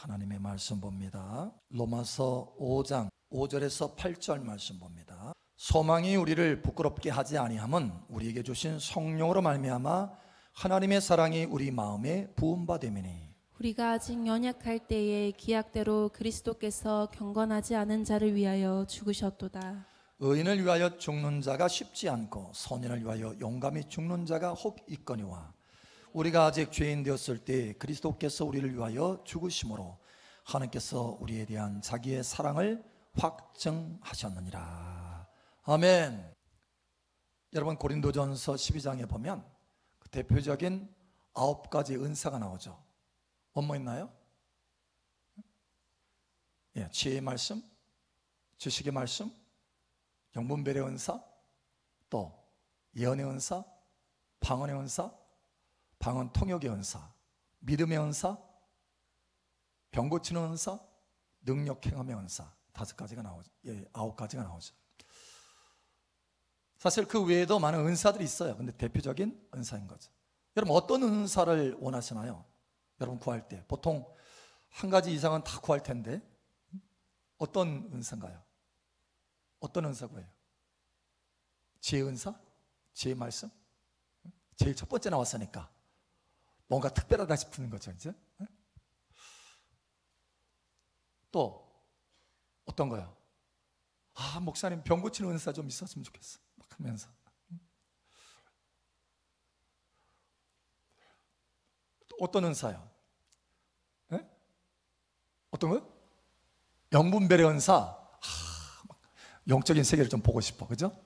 하나님의 말씀 봅니다. 로마서 5장 5절에서 8절 말씀 봅니다. 소망이 우리를 부끄럽게 하지 아니함은 우리에게 주신 성령으로 말미암아 하나님의 사랑이 우리 마음에 부음받음이니 우리가 아직 연약할 때에 기약대로 그리스도께서 경건하지 않은 자를 위하여 죽으셨도다. 의인을 위하여 죽는 자가 쉽지 않고 선인을 위하여 용감히 죽는 자가 혹 있거니와 우리가 아직 죄인 되었을 때 그리스도께서 우리를 위하여 죽으심으로 하나님께서 우리에 대한 자기의 사랑을 확증하셨느니라. 아멘. 여러분, 고린도전서 12장에 보면 그 대표적인 9가지 은사가 나오죠. 뭐 있나요? 지혜의 말씀, 지식의 말씀, 영분별의 은사, 또 예언의 은사, 방언의 은사, 방언 통역의 은사, 믿음의 은사, 병 고치는 은사, 능력 행함의 은사. 5가지가 나오죠. 9가지가 나오죠. 사실 그 외에도 많은 은사들이 있어요. 근데 대표적인 은사인 거죠. 여러분, 어떤 은사를 원하시나요? 여러분, 구할 때 보통 한 가지 이상은 다 구할 텐데 어떤 은사인가요? 어떤 은사고요? 지혜 은사? 지혜 말씀? 제일 첫 번째 나왔으니까 뭔가 특별하다 싶은 거죠, 이제. 또 어떤 거요? 목사님 병 고치는 은사 좀 있었으면 좋겠어 막 하면서. 또 어떤 은사요? 어떤 거요? 영분별의 은사. 영적인 세계를 좀 보고 싶어, 그죠?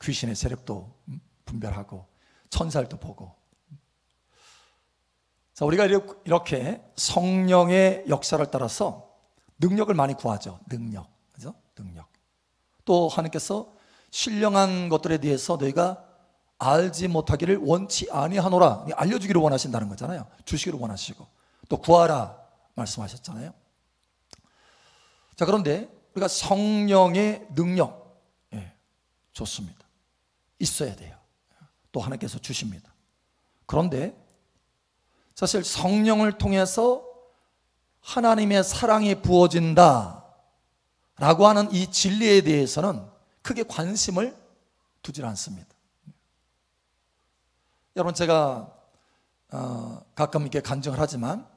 귀신의 세력도 분별하고 천사들도 보고. 자, 우리가 이렇게 성령의 역사를 따라서 능력을 많이 구하죠. 능력, 그죠? 능력. 또 하나님께서 신령한 것들에 대해서 너희가 알지 못하기를 원치 아니하노라, 알려주기를 원하신다는 거잖아요. 주시기를 원하시고 또 구하라 말씀하셨잖아요. 자, 그런데 우리가 성령의 능력, 좋습니다. 있어야 돼요. 또 하나님께서 주십니다. 그런데 사실 성령을 통해서 하나님의 사랑이 부어진다 라고 하는 이 진리에 대해서는 크게 관심을 두질 않습니다. 여러분, 제가 가끔 이렇게 간증을 하지만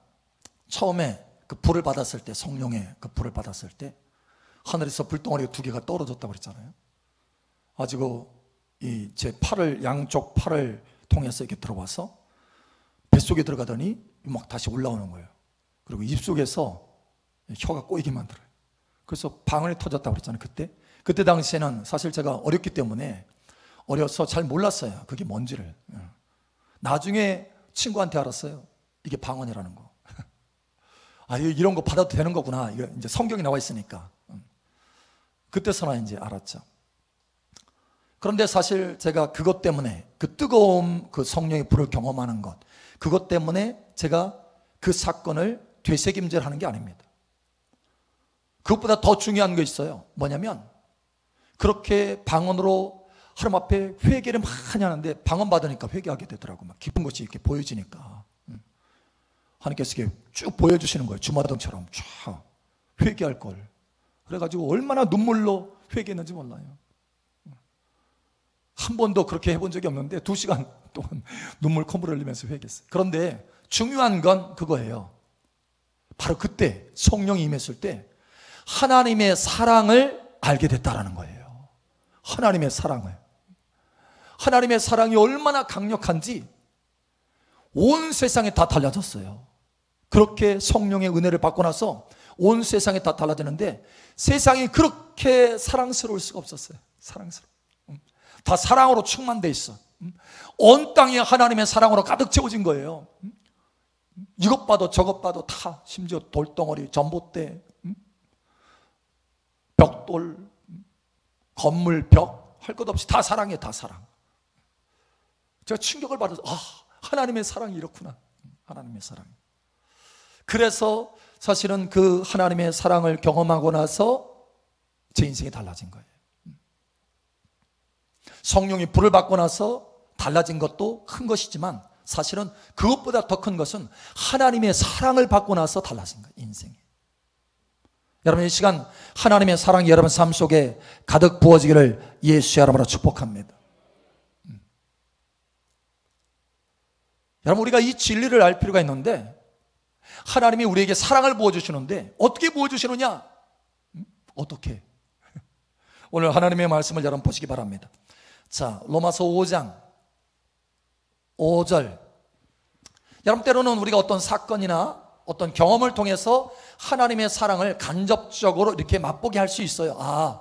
처음에 그 불을 받았을 때, 성령의 그 불을 받았을 때 하늘에서 불덩어리가 2개가 떨어졌다고 그랬잖아요. 가지고 제 팔을, 양쪽 팔을 통해서 이렇게 들어와서 뱃속에 들어가더니 막 다시 올라오는 거예요. 그리고 입속에서 혀가 꼬이게 만들어요. 그래서 방언이 터졌다고 그랬잖아요. 그때 당시에는 사실 제가 어렸기 때문에 어려서 잘 몰랐어요, 그게 뭔지를. 나중에 친구한테 알았어요, 이게 방언이라는 거. 이런 거 받아도 되는 거구나, 이제 성경에 나와 있으니까. 그때서나 이제 알았죠. 그런데 사실 제가 그것 때문에, 그 뜨거움, 그 성령의 불을 경험하는 것, 그것 때문에 제가 그 사건을 되새김질하는 게 아닙니다. 그것보다 더 중요한 게 있어요. 뭐냐면 그렇게 방언으로 하나님 앞에 회개를 많이 하는데 방언 받으니까 회개하게 되더라고요. 막 깊은 것이 이렇게 보여지니까 하나님께서 이렇게 쭉 보여주시는 거예요. 주마등처럼 쫙 회개할 걸. 그래가지고 얼마나 눈물로 회개했는지 몰라요. 한 번도 그렇게 해본 적이 없는데 2시간 동안 눈물 콧물 흘리면서 회개했어요. 그런데 중요한 건 그거예요. 바로 그때 성령이 임했을 때 하나님의 사랑을 알게 됐다라는 거예요. 하나님의 사랑을. 하나님의 사랑이 얼마나 강력한지 온 세상에 다 달라졌어요. 그렇게 성령의 은혜를 받고 나서 온 세상에 다 달라지는데 세상이 그렇게 사랑스러울 수가 없었어요. 사랑스러워. 다 사랑으로 충만돼 있어. 온 땅이 하나님의 사랑으로 가득 채워진 거예요. 이것 봐도 저것 봐도 다, 심지어 돌덩어리, 전봇대, 벽돌, 건물, 벽, 할 것 없이 다 사랑이에요. 다 사랑. 제가 충격을 받아서 하나님의 사랑이 이렇구나. 하나님의 사랑. 그래서 사실은 그 하나님의 사랑을 경험하고 나서 제 인생이 달라진 거예요. 성령이 불을 받고 나서 달라진 것도 큰 것이지만 사실은 그것보다 더 큰 것은 하나님의 사랑을 받고 나서 달라진 거예요. 여러분 이 시간 하나님의 사랑이 여러분 삶 속에 가득 부어지기를 예수의 이름으로 축복합니다. 여러분 우리가 이 진리를 알 필요가 있는데 하나님이 우리에게 사랑을 부어주시는데 어떻게 부어주시느냐? 어떻게? 오늘 하나님의 말씀을 여러분 보시기 바랍니다. 자, 로마서 5장 5절. 여러분 때로는 우리가 어떤 사건이나 어떤 경험을 통해서 하나님의 사랑을 간접적으로 이렇게 맛보게 할 수 있어요. 아,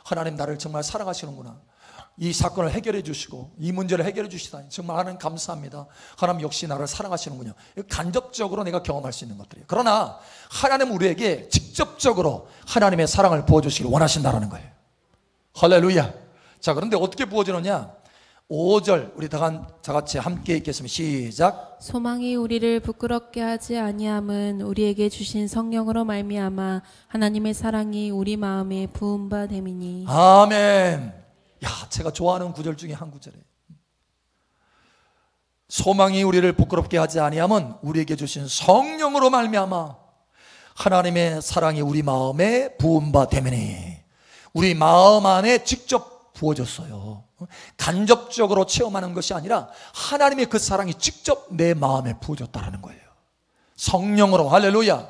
하나님 나를 정말 사랑하시는구나. 이 사건을 해결해 주시고 이 문제를 해결해 주시다니 정말 하나님 감사합니다. 하나님 역시 나를 사랑하시는군요. 간접적으로 내가 경험할 수 있는 것들이에요. 그러나 하나님은 우리에게 직접적으로 하나님의 사랑을 부어주시길 원하신다는 거예요. 할렐루야. 자, 그런데 어떻게 부어주느냐? 5절 우리 다 같이 함께 읽겠습니다. 시작. 소망이 우리를 부끄럽게 하지 아니함은 우리에게 주신 성령으로 말미암아 하나님의 사랑이 우리 마음에 부은 바 됨이니. 아멘. 야, 제가 좋아하는 구절 중에 한 구절이에요. 소망이 우리를 부끄럽게 하지 아니함은 우리에게 주신 성령으로 말미암아 하나님의 사랑이 우리 마음에 부은 바 되매니. 우리 마음 안에 직접 부어졌어요. 간접적으로 체험하는 것이 아니라 하나님의 그 사랑이 직접 내 마음에 부어졌다는 거예요. 성령으로. 할렐루야.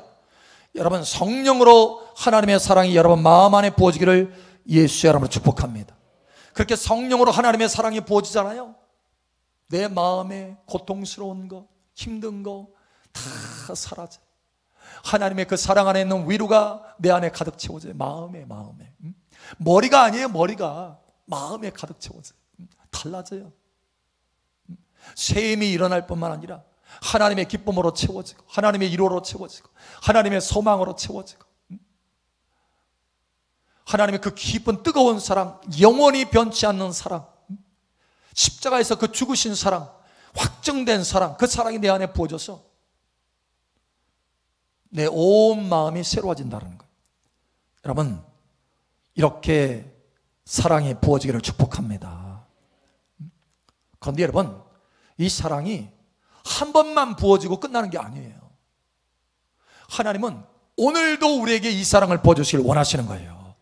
여러분 성령으로 하나님의 사랑이 여러분 마음 안에 부어지기를 예수의 이름으로 축복합니다. 그렇게 성령으로 하나님의 사랑이 부어지잖아요. 내 마음에 고통스러운 거, 힘든 거 다 사라져. 하나님의 그 사랑 안에 있는 위로가 내 안에 가득 채워져요. 마음에. 머리가 아니에요. 머리가 마음에 가득 채워져요. 달라져요. 새 힘이 일어날 뿐만 아니라 하나님의 기쁨으로 채워지고 하나님의 위로로 채워지고 하나님의 소망으로 채워지고 하나님의 그 깊은 뜨거운 사랑, 영원히 변치 않는 사랑, 십자가에서 그 죽으신 사랑, 확정된 사랑, 그 사랑이 내 안에 부어져서 내 온 마음이 새로워진다는 거예요. 여러분 이렇게 사랑이 부어지기를 축복합니다. 그런데 여러분 이 사랑이 한 번만 부어지고 끝나는 게 아니에요. 하나님은 오늘도 우리에게 이 사랑을 부어주시길 원하시는 거예요.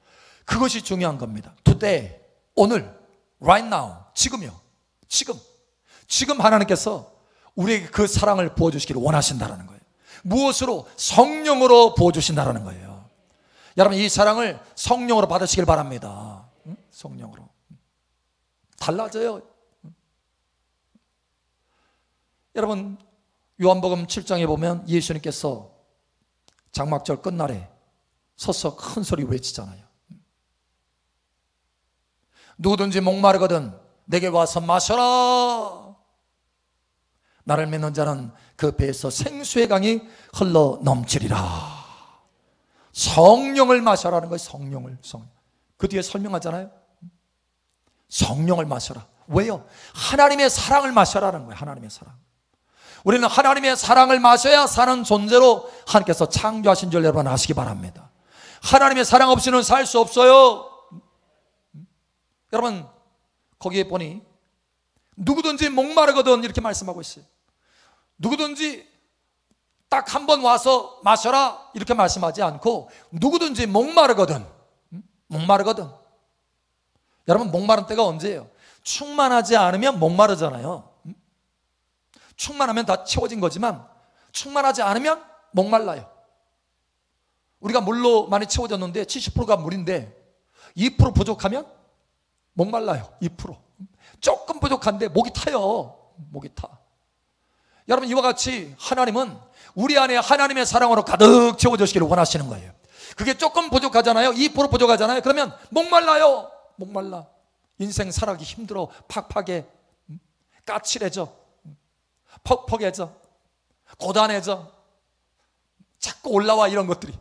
그것이 중요한 겁니다. Today, 오늘, right now, 지금요. 지금 하나님께서 우리에게 그 사랑을 부어주시기를 원하신다는 거예요. 무엇으로? 성령으로 부어주신다는 거예요. 여러분 이 사랑을 성령으로 받으시길 바랍니다. 성령으로. 달라져요. 여러분 요한복음 7장에 보면 예수님께서 장막절 끝날에 서서 큰 소리 외치잖아요. 누구든지 목마르거든 내게 와서 마셔라. 나를 믿는 자는 그 배에서 생수의 강이 흘러 넘치리라. 성령을 마셔라는 거예요. 성령을. 그 뒤에 설명하잖아요. 성령을 마셔라. 왜요? 하나님의 사랑을 마셔라는 거예요. 하나님의 사랑. 우리는 하나님의 사랑을 마셔야 사는 존재로 하나님께서 창조하신 줄 여러분 아시기 바랍니다. 하나님의 사랑 없이는 살 수 없어요. 여러분 거기에 보니 누구든지 목마르거든 이렇게 말씀하고 있어요. 누구든지 딱 한 번 와서 마셔라 이렇게 말씀하지 않고 누구든지 목마르거든. 여러분 목마른 때가 언제예요? 충만하지 않으면 목마르잖아요. 충만하면 다 채워진 거지만 충만하지 않으면 목말라요. 우리가 물로 많이 채워졌는데 70%가 물인데 2% 부족하면 목말라요. 2% 조금 부족한데 목이 타요. 목이 타. 여러분 이와 같이 하나님은 우리 안에 하나님의 사랑으로 가득 채워주시기를 원하시는 거예요. 그게 조금 부족하잖아요. 2% 부족하잖아요. 그러면 목말라요. 목말라. 인생 살아가기 힘들어. 팍팍해. 까칠해져. 퍽퍽해져. 고단해져. 자꾸 올라와 이런 것들이.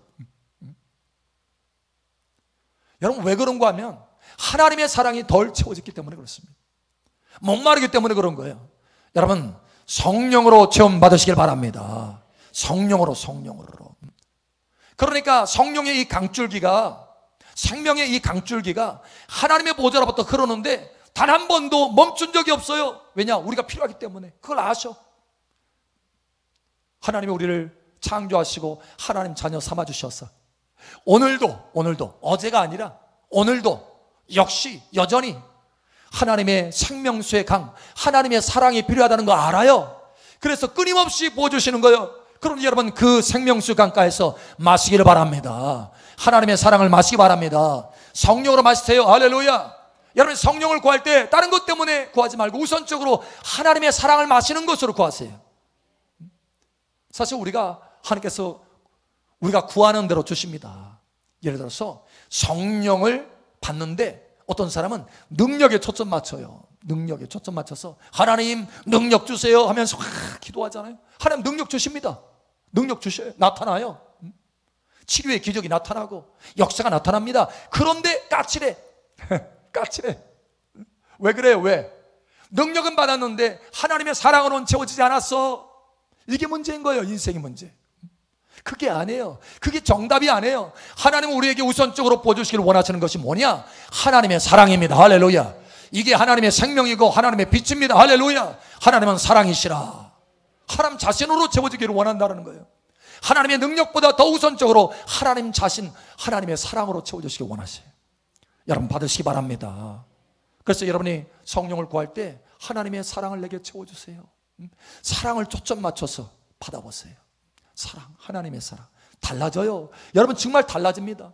여러분 왜 그런가 하면 하나님의 사랑이 덜 채워졌기 때문에 그렇습니다. 목마르기 때문에 그런 거예요. 여러분 성령으로 체험 받으시길 바랍니다. 성령으로. 그러니까 성령의 이 강줄기가, 생명의 이 강줄기가 하나님의 보좌로부터 흐르는데 단 한 번도 멈춘 적이 없어요. 왜냐? 우리가 필요하기 때문에. 그걸 아셔. 하나님이 우리를 창조하시고 하나님 자녀 삼아주셔서 오늘도 어제가 아니라 오늘도 역시 여전히 하나님의 생명수의 강, 하나님의 사랑이 필요하다는 거 알아요. 그래서 끊임없이 부어주시는 거예요. 그럼 여러분 그 생명수 강가에서 마시기를 바랍니다. 하나님의 사랑을 마시기 바랍니다. 성령으로 마시세요. 할렐루야. 여러분 성령을 구할 때 다른 것 때문에 구하지 말고 우선적으로 하나님의 사랑을 마시는 것으로 구하세요. 사실 하나님께서 우리가 구하는 대로 주십니다. 예를 들어서 성령을 받는데 어떤 사람은 능력에 초점 맞춰요. 능력에 초점 맞춰서 하나님 능력 주세요 하면서 기도하잖아요. 하나님 능력 주십니다. 능력 주셔요. 나타나요. 치료의 기적이 나타나고 역사가 나타납니다. 그런데 까칠해. 까칠해. 왜 그래요? 왜? 능력은 받았는데 하나님의 사랑으로는 채워지지 않았어. 이게 문제인 거예요. 인생의 문제. 그게 아니에요. 그게 정답이 아니에요. 하나님은 우리에게 우선적으로 보여주시기를 원하시는 것이 뭐냐? 하나님의 사랑입니다. 할렐루야. 이게 하나님의 생명이고 하나님의 빛입니다. 할렐루야. 하나님은 사랑이시라. 하나님 자신으로 채워지기를 원한다는 거예요. 하나님의 능력보다 더 우선적으로 하나님 자신, 하나님의 사랑으로 채워주시길 원하세요. 여러분 받으시기 바랍니다. 그래서 여러분이 성령을 구할 때 하나님의 사랑을 내게 채워주세요. 사랑을 초점 맞춰서 받아보세요. 사랑, 하나님의 사랑 달라져요. 여러분 정말 달라집니다.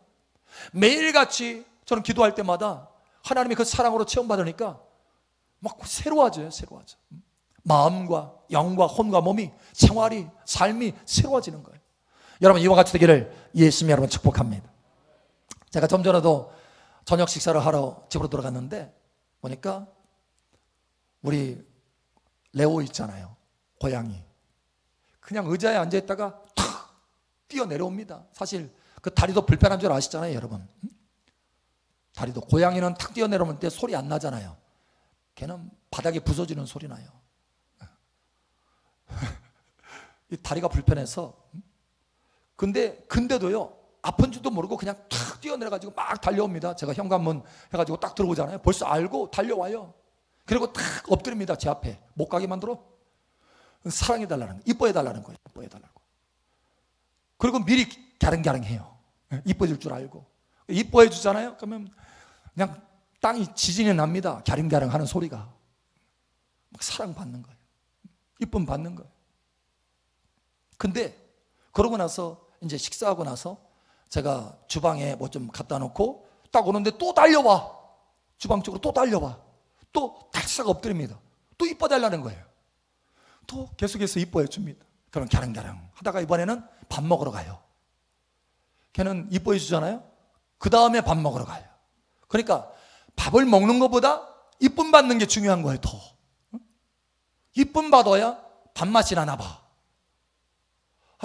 매일같이 저는 기도할 때마다 하나님의 그 사랑으로 체험받으니까 막 새로워져요. 새로워져. 마음과 영과 혼과 몸이, 생활이, 삶이 새로워지는 거예요. 여러분 이와 같이 되기를 예수님 여러분 축복합니다. 제가 좀 전에도 저녁 식사를 하러 집으로 들어갔는데 보니까 우리 레오 있잖아요. 고양이. 그냥 의자에 앉아있다가 탁 뛰어내려옵니다. 사실 그 다리도 불편한 줄 아시잖아요, 여러분. 다리도 고양이는 탁 뛰어내려오면 때 소리 안 나잖아요. 걔는 바닥에 부서지는 소리 나요. 이 다리가 불편해서. 근데도요 아픈 줄도 모르고 그냥 탁 뛰어내려가지고 막 달려옵니다. 제가 현관문 해가지고 딱 들어오잖아요. 벌써 알고 달려와요. 그리고 탁 엎드립니다. 제 앞에 못 가게 만들어. 사랑해달라는 거, 이뻐해달라는 거예요. 이뻐해달라고. 그리고 미리 갸릉갸릉해요. 이뻐질 줄 알고. 이뻐해 주잖아요. 그러면 그냥 땅이 지진이 납니다. 갸릉갸릉 하는 소리가. 막 사랑받는 거예요. 이쁨 받는 거예요. 근데 그러고 나서 이제 식사하고 나서 제가 주방에 뭐 좀 갖다 놓고 딱 오는데 또 달려와. 주방 쪽으로 또 달려와. 또 달싹 엎드립니다. 또 이뻐달라는 거예요. 또 계속해서 이뻐해 줍니다. 그럼 갸랑갸랑 하다가 이번에는 밥 먹으러 가요. 걔는 이뻐해 주잖아요. 그 다음에 밥 먹으러 가요. 그러니까 밥을 먹는 것보다 이쁨 받는 게 중요한 거예요. 더 이쁨 받아야 밥맛이 나나 봐.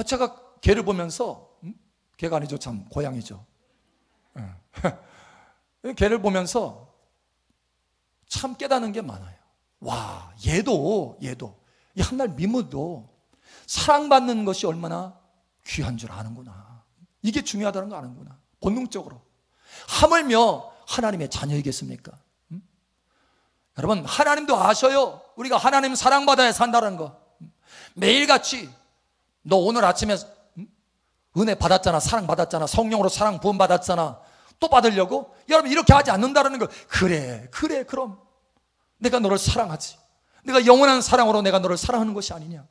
제가 걔를 보면서 걔가 아니죠, 참 고양이죠. 걔를 보면서 참 깨닫는 게 많아요. 와, 얘도 이 한날 미모도 사랑받는 것이 얼마나 귀한 줄 아는구나. 이게 중요하다는 거 아는구나. 본능적으로. 하물며 하나님의 자녀이겠습니까? 여러분 하나님도 아셔요. 우리가 하나님 사랑받아야 산다는 거. 매일같이 너 오늘 아침에 은혜 받았잖아, 사랑 받았잖아, 성령으로 사랑 부음 받았잖아, 또 받으려고? 여러분 이렇게 하지 않는다는 거. 그래 그럼 내가 너를 사랑하지. 내가 영원한 사랑으로 내가 너를 사랑하는 것이 아니냐.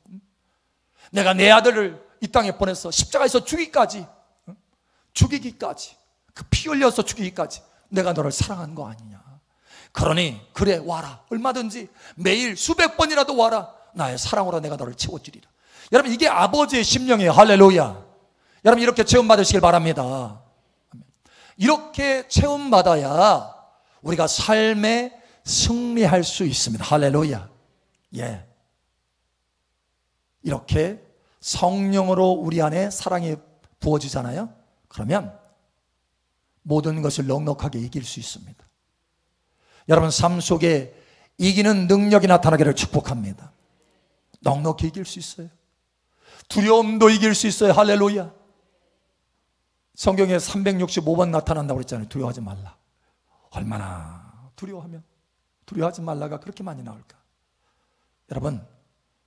내가 내 아들을 이 땅에 보내서 십자가에서 죽이기까지 그 피 흘려서 죽이기까지 내가 너를 사랑한 거 아니냐. 그러니 그래 와라. 얼마든지 매일 수백 번이라도 와라. 나의 사랑으로 내가 너를 채워주리라. 여러분 이게 아버지의 심령이에요. 할렐루야. 여러분 이렇게 체험받으시길 바랍니다. 이렇게 체험받아야 우리가 삶에 승리할 수 있습니다. 할렐루야. 예. 이렇게 성령으로 우리 안에 사랑이 부어지잖아요. 그러면 모든 것을 넉넉하게 이길 수 있습니다. 여러분 삶 속에 이기는 능력이 나타나기를 축복합니다. 넉넉히 이길 수 있어요. 두려움도 이길 수 있어요. 할렐루야. 성경에 365번 나타난다고 그랬잖아요. 두려워하지 말라. 얼마나 두려워하면 두려워하지 말라가 그렇게 많이 나올까. 여러분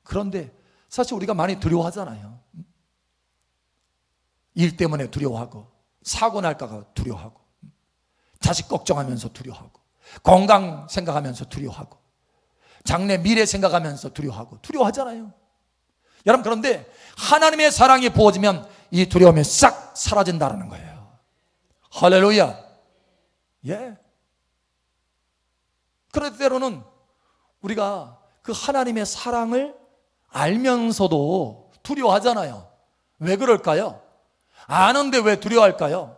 그런데 사실 우리가 많이 두려워하잖아요. 일 때문에 두려워하고, 사고 날까가 두려워하고, 자식 걱정하면서 두려워하고, 건강 생각하면서 두려워하고, 장래 미래 생각하면서 두려워하고, 두려워하잖아요. 여러분, 그런데 하나님의 사랑이 부어지면 이 두려움이 싹 사라진다는 거예요. 할렐루야. 예. 그럴 때로는 우리가 그 하나님의 사랑을 알면서도 두려워하잖아요. 왜 그럴까요? 아는데 왜 두려워할까요?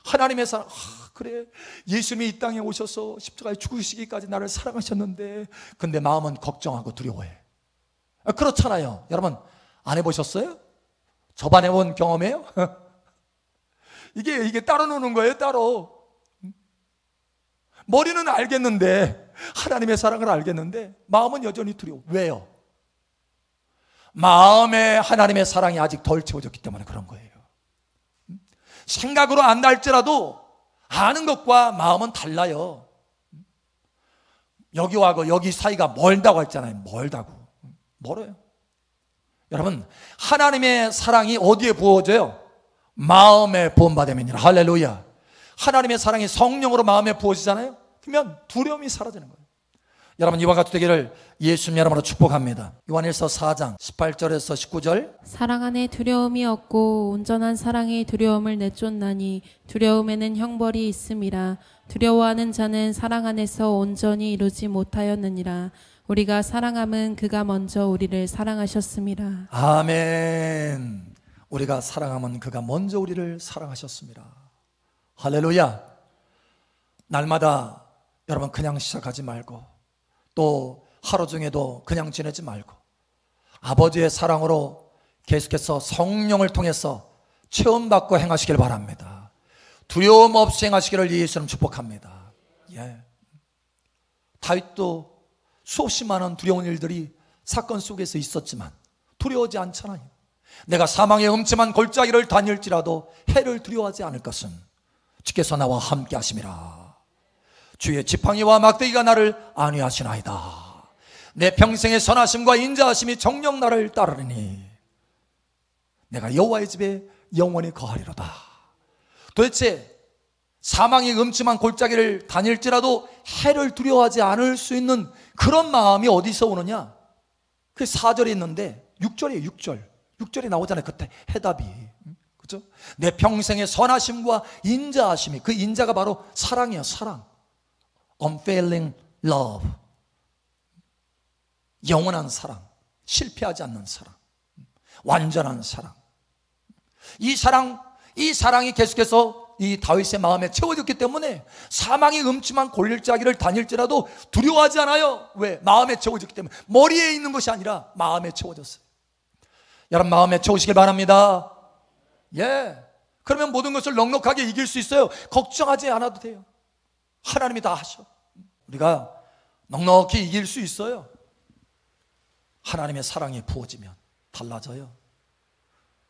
하나님의 사랑, 그래, 예수님이 이 땅에 오셔서 십자가에 죽으시기까지 나를 사랑하셨는데, 근데 마음은 걱정하고 두려워해. 그렇잖아요. 여러분, 안 해보셨어요? 저만 해본 경험이에요? 이게 따로 노는 거예요, 따로. 머리는 알겠는데, 하나님의 사랑을 알겠는데, 마음은 여전히 두려워. 왜요? 마음에 하나님의 사랑이 아직 덜 채워졌기 때문에 그런 거예요. 생각으로 안 날지라도 아는 것과 마음은 달라요. 여기와 여기 사이가 멀다고 했잖아요. 멀어요. 여러분, 하나님의 사랑이 어디에 부어져요? 마음에 부음받음이니라. 할렐루야. 하나님의 사랑이 성령으로 마음에 부어지잖아요. 그러면 두려움이 사라지는 거예요. 여러분, 이와 같이 되기를 예수님 이름으로 축복합니다. 요한일서 4장 18절에서 19절. 사랑 안에 두려움이 없고 온전한 사랑이 두려움을 내쫓나니 두려움에는 형벌이 있음이라. 두려워하는 자는 사랑 안에서 온전히 이루지 못하였느니라. 우리가 사랑함은 그가 먼저 우리를 사랑하셨음이라. 아멘. 우리가 사랑함은 그가 먼저 우리를 사랑하셨습니다. 할렐루야. 날마다 여러분 그냥 시작하지 말고, 또 하루 중에도 그냥 지내지 말고, 아버지의 사랑으로 계속해서 성령을 통해서 체험받고 행하시길 바랍니다. 두려움 없이 행하시기를 예수님 축복합니다. 예. 다윗도 수없이 많은 두려운 일들이 사건 속에서 있었지만 두려워하지 않잖아요. 내가 사망의 음침한 골짜기를 다닐지라도 해를 두려워하지 않을 것은 주께서 나와 함께 하심이라. 주의 지팡이와 막대기가 나를 안위하시나이다. 내 평생의 선하심과 인자하심이 정녕 나를 따르리니 내가 여호와의 집에 영원히 거하리로다. 도대체 사망의 음침한 골짜기를 다닐지라도 해를 두려워하지 않을 수 있는 그런 마음이 어디서 오느냐? 그 4절에 있는데 6절이에요. 6절에 나오잖아요. 그때 해답이. 그렇죠? 내 평생의 선하심과 인자하심이, 그 인자가 바로 사랑이에요. 사랑. Unfailing love. 영원한 사랑, 실패하지 않는 사랑, 완전한 사랑. 이 사랑이 계속해서 이 다윗의 마음에 채워졌기 때문에 사망의 음침한 골짜기를 다닐지라도 두려워하지 않아요. 왜? 마음에 채워졌기 때문에. 머리에 있는 것이 아니라 마음에 채워졌어요. 여러분, 마음에 채우시길 바랍니다. 예. 그러면 모든 것을 넉넉하게 이길 수 있어요. 걱정하지 않아도 돼요. 하나님이 다 하셔. 우리가 넉넉히 이길 수 있어요. 하나님의 사랑이 부어지면 달라져요.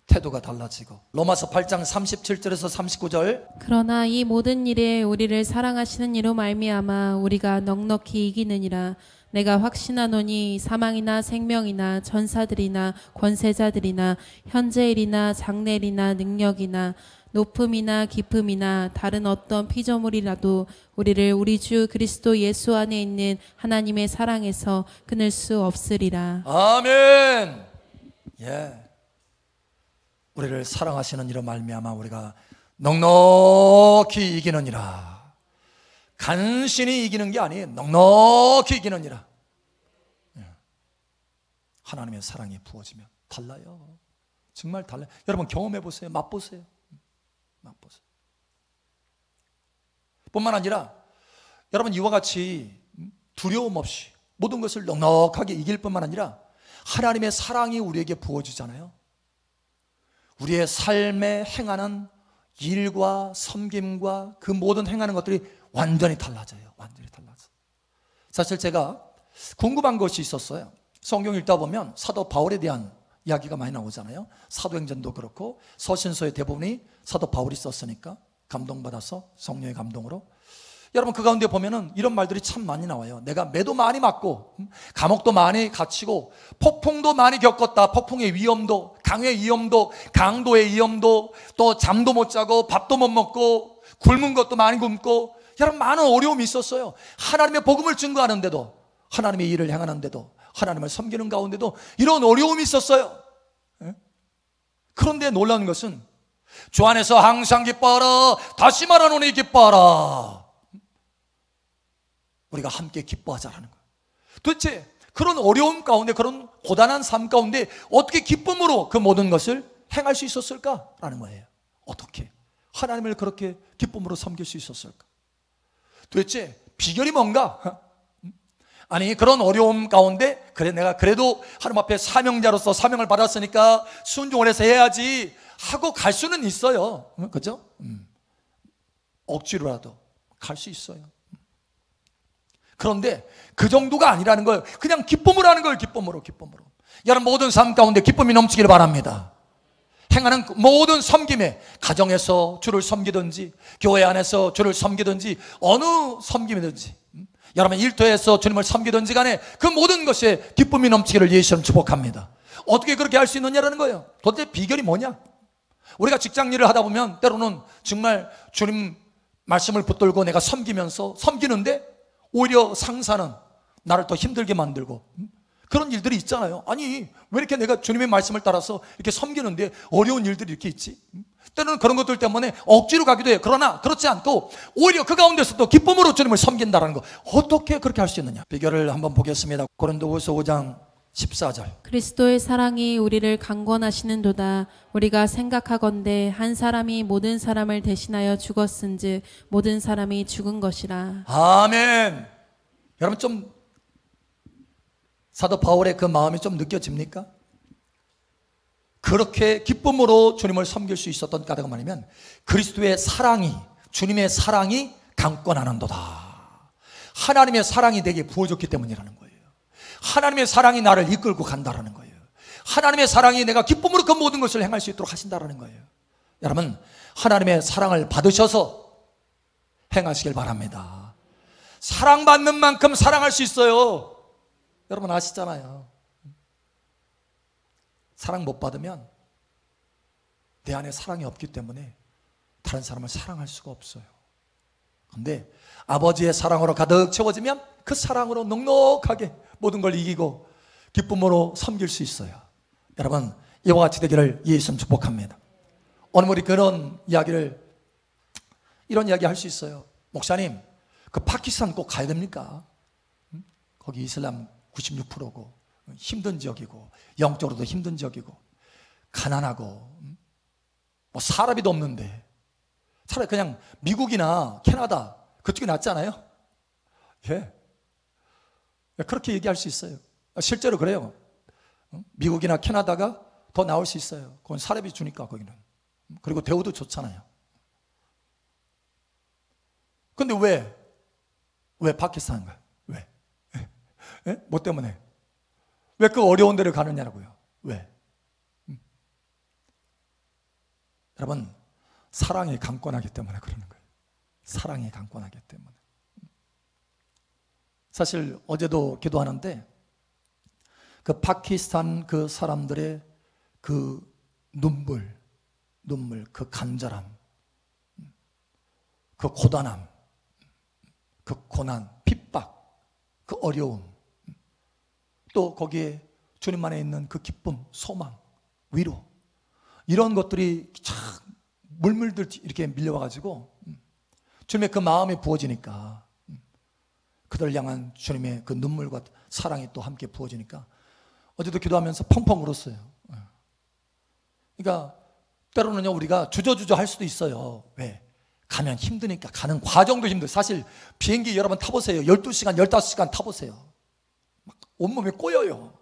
태도가 달라지고. 로마서 8장 37절에서 39절. 그러나 이 모든 일에 우리를 사랑하시는 이로 말미암아 우리가 넉넉히 이기느니라. 내가 확신하노니 사망이나 생명이나 전사들이나 권세자들이나 현재일이나 장래일이나 능력이나 높음이나 깊음이나 다른 어떤 피조물이라도 우리를 우리 주 그리스도 예수 안에 있는 하나님의 사랑에서 끊을 수 없으리라. 아멘. 예. 우리를 사랑하시는 이로 말미암아 우리가 넉넉히 이기느니라. 간신히 이기는 게 아니에요. 넉넉히 이기느니라. 예. 하나님의 사랑이 부어지면 달라요. 정말 달라요. 여러분 경험해 보세요. 맛보세요. 뿐만 아니라 여러분 이와 같이 두려움 없이 모든 것을 넉넉하게 이길 뿐만 아니라 하나님의 사랑이 우리에게 부어지잖아요. 우리의 삶에 행하는 일과 섬김과 그 모든 행하는 것들이 완전히 달라져요. 완전히 달라져. 사실 제가 궁금한 것이 있었어요. 성경 읽다 보면 사도 바울에 대한 이야기가 많이 나오잖아요. 사도행전도 그렇고 서신서의 대부분이 사도 바울이 썼으니까 감동받아서 성령의 감동으로. 여러분 그 가운데 보면은 이런 말들이 참 많이 나와요. 내가 매도 많이 맞고 감옥도 많이 갇히고 폭풍도 많이 겪었다. 폭풍의 위험도, 강의 위험도, 강도의 위험도, 또 잠도 못 자고 밥도 못 먹고 굶은 것도 많이 굶고, 여러분 많은 어려움이 있었어요. 하나님의 복음을 증거하는데도, 하나님의 일을 행하는데도, 하나님을 섬기는 가운데도 이런 어려움이 있었어요. 그런데 놀라운 것은 주 안에서 항상 기뻐하라, 다시 말하노니 기뻐하라. 우리가 함께 기뻐하자라는 거예요. 도대체 그런 어려움 가운데, 그런 고단한 삶 가운데 어떻게 기쁨으로 그 모든 것을 행할 수 있었을까라는 거예요. 어떻게 하나님을 그렇게 기쁨으로 섬길 수 있었을까? 도대체 비결이 뭔가? 아니, 그런 어려움 가운데 그래 내가 그래도 하나님 앞에 사명자로서 사명을 받았으니까 순종을 해서 해야지 하고 갈 수는 있어요. 그죠? 억지로라도 갈 수 있어요. 그런데 그 정도가 아니라는 거예요. 그냥 기쁨으로 하는 거예요. 기쁨으로. 여러분 모든 삶 가운데 기쁨이 넘치기를 바랍니다. 행하는 모든 섬김에, 가정에서 주를 섬기든지 교회 안에서 주를 섬기든지 어느 섬김이든지, 여러분 일터에서 주님을 섬기든지 간에 그 모든 것에 기쁨이 넘치기를 예수님 축복합니다. 어떻게 그렇게 할 수 있느냐라는 거예요. 도대체 비결이 뭐냐? 우리가 직장 일을 하다 보면 때로는 정말 주님 말씀을 붙들고 내가 섬기면서 섬기는데 오히려 상사는 나를 더 힘들게 만들고, 그런 일들이 있잖아요. 아니, 왜 이렇게 내가 주님의 말씀을 따라서 이렇게 섬기는데 어려운 일들이 이렇게 있지? 때로는 그런 것들 때문에 억지로 가기도 해요. 그러나 그렇지 않고 오히려 그 가운데서도 기쁨으로 주님을 섬긴다는 거, 어떻게 그렇게 할 수 있느냐? 비결을 한번 보겠습니다. 고린도후서 5장 14절. 그리스도의 사랑이 우리를 강권하시는도다. 우리가 생각하건대 한 사람이 모든 사람을 대신하여 죽었은즉 모든 사람이 죽은 것이라. 아멘. 여러분 좀 사도 바울의 그 마음이 좀 느껴집니까? 그렇게 기쁨으로 주님을 섬길 수 있었던 까닭은 뭐냐면 그리스도의 사랑이, 주님의 사랑이 강권하는도다. 하나님의 사랑이 내게 부어졌기 때문이라는 거예요. 하나님의 사랑이 나를 이끌고 간다라는 거예요. 하나님의 사랑이 내가 기쁨으로 그 모든 것을 행할 수 있도록 하신다라는 거예요. 여러분 하나님의 사랑을 받으셔서 행하시길 바랍니다. 사랑받는 만큼 사랑할 수 있어요. 여러분 아시잖아요. 사랑 못 받으면 내 안에 사랑이 없기 때문에 다른 사람을 사랑할 수가 없어요. 그런데 아버지의 사랑으로 가득 채워지면 그 사랑으로 넉넉하게 모든 걸 이기고 기쁨으로 섬길 수 있어요. 여러분 이와 같이 되기를 예수님 축복합니다. 오늘 우리 그런 이야기를, 이런 이야기 할 수 있어요. 목사님, 그 파키스탄 꼭 가야 됩니까? 거기 이슬람 96%고 힘든 지역이고 영적으로도 힘든 지역이고 가난하고 뭐 사람이도 없는데 차라리 그냥 미국이나 캐나다 그쪽이 낫잖아요. 예, 그렇게 얘기할 수 있어요. 실제로 그래요. 미국이나 캐나다가 더 나을 수 있어요. 그건 사람이 주니까 거기는. 그리고 대우도 좋잖아요. 근데 왜 파키스탄 가요? 왜? 예? 뭐 때문에? 왜 그 어려운 데를 가느냐고요? 왜? 여러분 사랑이 강권하기 때문에 그러는 거예요. 사랑이 강권하기 때문에. 사실 어제도 기도하는데 그 파키스탄 그 사람들의 그 눈물, 그 간절함, 그 고단함, 그 고난, 핍박, 그 어려움, 또 거기에 주님 안에 있는 그 기쁨, 소망, 위로, 이런 것들이 참 물물들 이렇게 밀려와가지고 주님의 그 마음이 부어지니까, 그들 향한 주님의 그 눈물과 사랑이 또 함께 부어지니까 어제도 기도하면서 펑펑 울었어요. 그러니까 때로는요 우리가 주저주저 할 수도 있어요. 왜? 가면 힘드니까. 가는 과정도 힘들어요. 사실 비행기 여러분 타보세요. 12시간, 15시간 타보세요. 막 온몸이 꼬여요.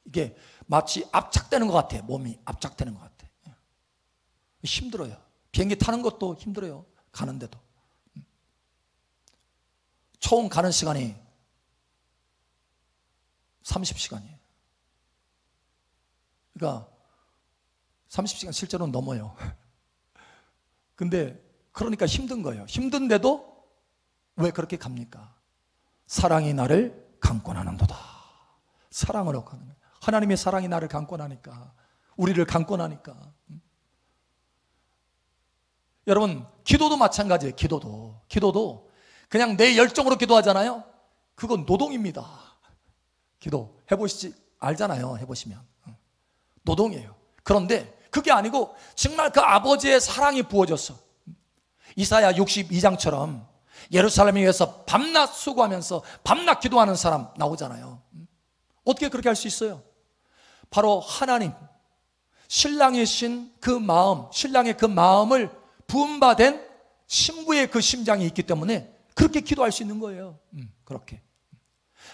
이게 마치 압착되는 것 같아요. 몸이 압착되는 것 같아요. 힘들어요. 비행기 타는 것도 힘들어요. 가는데도. 총 가는 시간이 30시간이에요. 그러니까 30시간 실제로는 넘어요. 근데 그러니까 힘든 거예요. 힘든데도 왜 그렇게 갑니까? 사랑이 나를 강권하는도다. 사랑으로 가는 거예요. 하나님의 사랑이 나를 강권하니까, 우리를 강권하니까. 여러분, 기도도 마찬가지예요. 기도도 그냥 내 열정으로 기도하잖아요. 그건 노동입니다. 기도 해보시지 알잖아요. 해보시면 노동이에요. 그런데 그게 아니고 정말 그 아버지의 사랑이 부어졌어. 이사야 62장처럼 예루살렘에 위해서 밤낮 수고하면서 밤낮 기도하는 사람 나오잖아요. 어떻게 그렇게 할 수 있어요? 바로 하나님, 신랑의 그 마음, 신랑의 그 마음을 부음받은 신부의 그 심장이 있기 때문에 그렇게 기도할 수 있는 거예요. 그렇게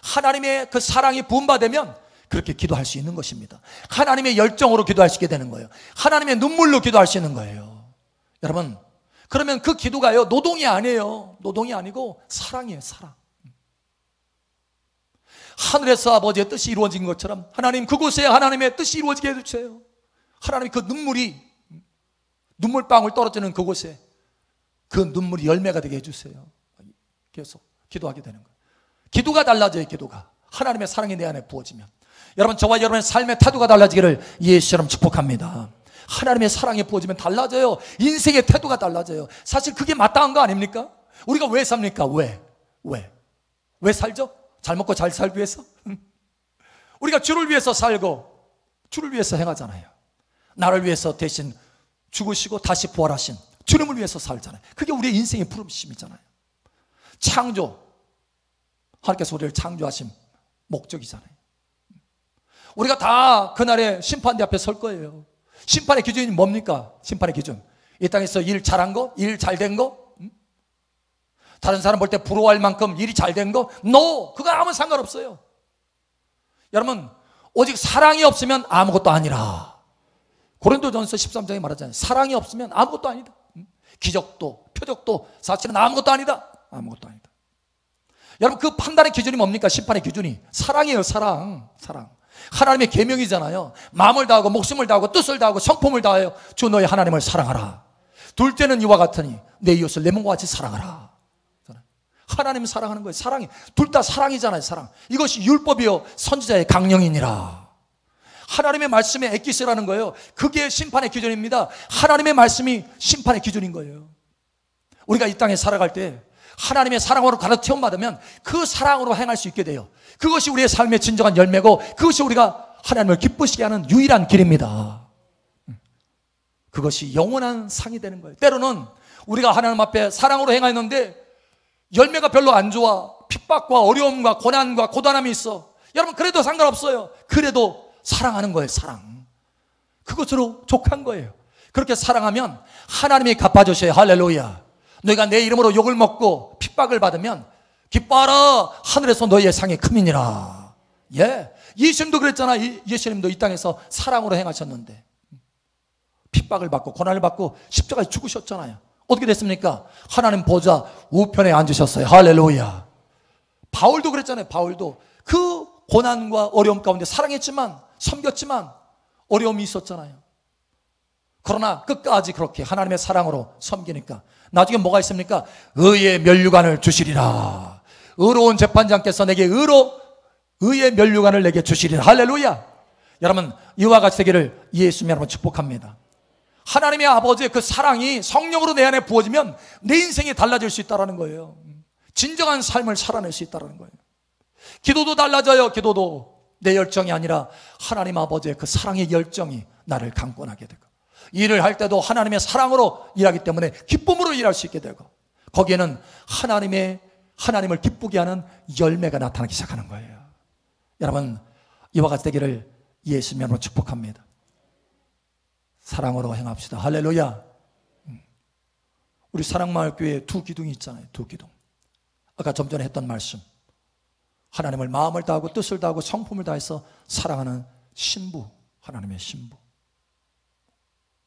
하나님의 그 사랑이 부음받으면 그렇게 기도할 수 있는 것입니다. 하나님의 열정으로 기도할 수 있게 되는 거예요. 하나님의 눈물로 기도할 수 있는 거예요. 여러분, 그러면 그 기도가요, 노동이 아니에요. 노동이 아니고 사랑이에요. 사랑. 하늘에서 아버지의 뜻이 이루어진 것처럼 하나님, 그곳에 하나님의 뜻이 이루어지게 해주세요. 하나님, 그 눈물방울 떨어지는 그곳에 그 눈물이 열매가 되게 해주세요. 계속 기도하게 되는 거예요. 기도가 달라져요. 기도가 하나님의 사랑이 내 안에 부어지면, 여러분, 저와 여러분의 삶의 태도가 달라지기를 예수처럼 축복합니다. 하나님의 사랑이 부어지면 달라져요. 인생의 태도가 달라져요. 사실 그게 마땅한 거 아닙니까? 우리가 왜 삽니까? 왜 살죠? 잘 먹고 잘 살기 위해서? 우리가 주를 위해서 살고 주를 위해서 행하잖아요. 나를 위해서 대신 죽으시고 다시 부활하신 주님을 위해서 살잖아요. 그게 우리의 인생의 부르심이잖아요. 창조, 하나님께서 우리를 창조하신 목적이잖아요. 우리가 다 그날의 심판대 앞에 설 거예요. 심판의 기준이 뭡니까? 심판의 기준, 이 땅에서 일 잘한 거, 일 잘된 거, 다른 사람 볼 때 부러워할 만큼 일이 잘된 거, no, 그건 아무 상관없어요. 여러분, 오직 사랑이 없으면 아무것도 아니라. 고린도전서 13장에 말하잖아요. 사랑이 없으면 아무것도 아니다. 기적도 표적도 사실은 아무것도 아니다. 아무것도 아니다. 여러분, 그 판단의 기준이 뭡니까? 심판의 기준이 사랑이에요. 사랑. 하나님의 계명이잖아요. 마음을 다하고 목숨을 다하고 뜻을 다하고 성품을 다하여 주 너의 하나님을 사랑하라. 둘째는 이와 같으니 내 이웃을 내 몸과 같이 사랑하라. 하나님을 사랑하는 거예요. 사랑이, 둘 다 사랑이잖아요. 사랑. 이것이 율법이요 선지자의 강령이니라. 하나님의 말씀에 엑기스라는 거예요. 그게 심판의 기준입니다. 하나님의 말씀이 심판의 기준인 거예요. 우리가 이 땅에 살아갈 때 하나님의 사랑으로 가득 체험받으면 그 사랑으로 행할 수 있게 돼요. 그것이 우리의 삶의 진정한 열매고, 그것이 우리가 하나님을 기쁘시게 하는 유일한 길입니다. 그것이 영원한 상이 되는 거예요. 때로는 우리가 하나님 앞에 사랑으로 행하였는데 열매가 별로 안 좋아. 핍박과 어려움과 고난과 고단함이 있어. 여러분, 그래도 상관없어요. 그래도 사랑하는 거예요. 사랑. 그것으로 족한 거예요. 그렇게 사랑하면 하나님이 갚아주셔요. 할렐루야. 너희가 내 이름으로 욕을 먹고 핍박을 받으면 기뻐하라. 하늘에서 너희의 상이 크미니라. 예, 예수님도 그랬잖아. 예수님도 이 땅에서 사랑으로 행하셨는데 핍박을 받고 고난을 받고 십자가에 죽으셨잖아요. 어떻게 됐습니까? 하나님 보좌 우편에 앉으셨어요. 할렐루야. 바울도 그랬잖아요. 바울도 그 고난과 어려움 가운데 사랑했지만, 섬겼지만 어려움이 있었잖아요. 그러나 끝까지 그렇게 하나님의 사랑으로 섬기니까 나중에 뭐가 있습니까? 의의 면류관을 주시리라. 의로운 재판장께서 내게 의의 면류관을 내게 주시리라. 할렐루야. 여러분, 이와 같이 되기를 예수님 여러분 축복합니다. 하나님의 아버지의 그 사랑이 성령으로 내 안에 부어지면 내 인생이 달라질 수 있다는 거예요. 진정한 삶을 살아낼 수 있다는 거예요. 기도도 달라져요. 기도도 내 열정이 아니라 하나님 아버지의 그 사랑의 열정이 나를 강권하게 되고, 일을 할 때도 하나님의 사랑으로 일하기 때문에 기쁨으로 일할 수 있게 되고, 거기에는 하나님을 기쁘게 하는 열매가 나타나기 시작하는 거예요. 여러분, 이와 같이 되기를 예수님으로 축복합니다. 사랑으로 행합시다. 할렐루야. 우리 사랑마을교회에 두 기둥이 있잖아요. 두 기둥. 아까 좀 전에 했던 말씀, 하나님을 마음을 다하고 뜻을 다하고 성품을 다해서 사랑하는 신부, 하나님의 신부.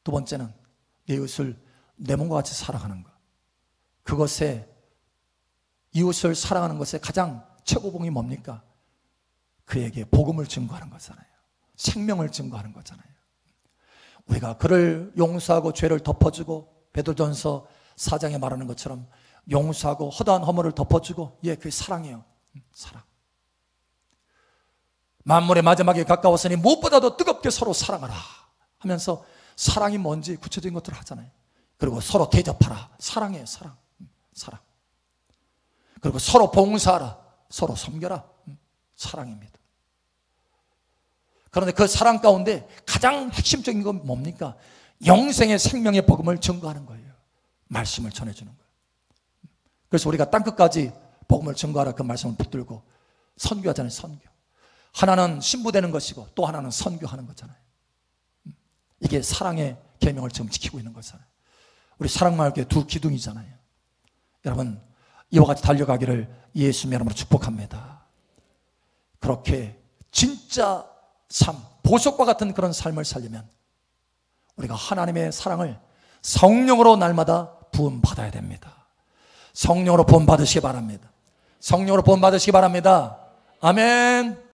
두 번째는 내 이웃을 내 몸과 같이 사랑하는 것. 그것에, 이웃을 사랑하는 것에 가장 최고봉이 뭡니까? 그에게 복음을 증거하는 거잖아요. 생명을 증거하는 거잖아요. 우리가 그를 용서하고 죄를 덮어주고, 베드로전서 4장에 말하는 것처럼 용서하고 허다한 허물을 덮어주고, 예, 그게 사랑이에요. 사랑. 만물의 마지막에 가까웠으니 무엇보다도 뜨겁게 서로 사랑하라 하면서 사랑이 뭔지 구체적인 것들을 하잖아요. 그리고 서로 대접하라. 사랑이에요. 사랑. 사랑. 그리고 서로 봉사하라. 서로 섬겨라. 사랑입니다. 그런데 그 사랑 가운데 가장 핵심적인 건 뭡니까? 영생의 생명의 복음을 증거하는 거예요. 말씀을 전해주는 거예요. 그래서 우리가 땅끝까지 복음을 증거하라 그 말씀을 붙들고 선교하잖아요. 선교. 하나는 신부되는 것이고 또 하나는 선교하는 거잖아요. 이게 사랑의 계명을 지금 지키고 있는 거잖아요. 우리 사랑마을교회 두 기둥이잖아요. 여러분, 이와 같이 달려가기를 예수님의 이름으로 축복합니다. 그렇게 진짜 삶, 보석과 같은 그런 삶을 살려면 우리가 하나님의 사랑을 성령으로 날마다 부음받아야 됩니다. 성령으로 부음받으시기 바랍니다. 성령으로 부음받으시기 바랍니다. 아멘.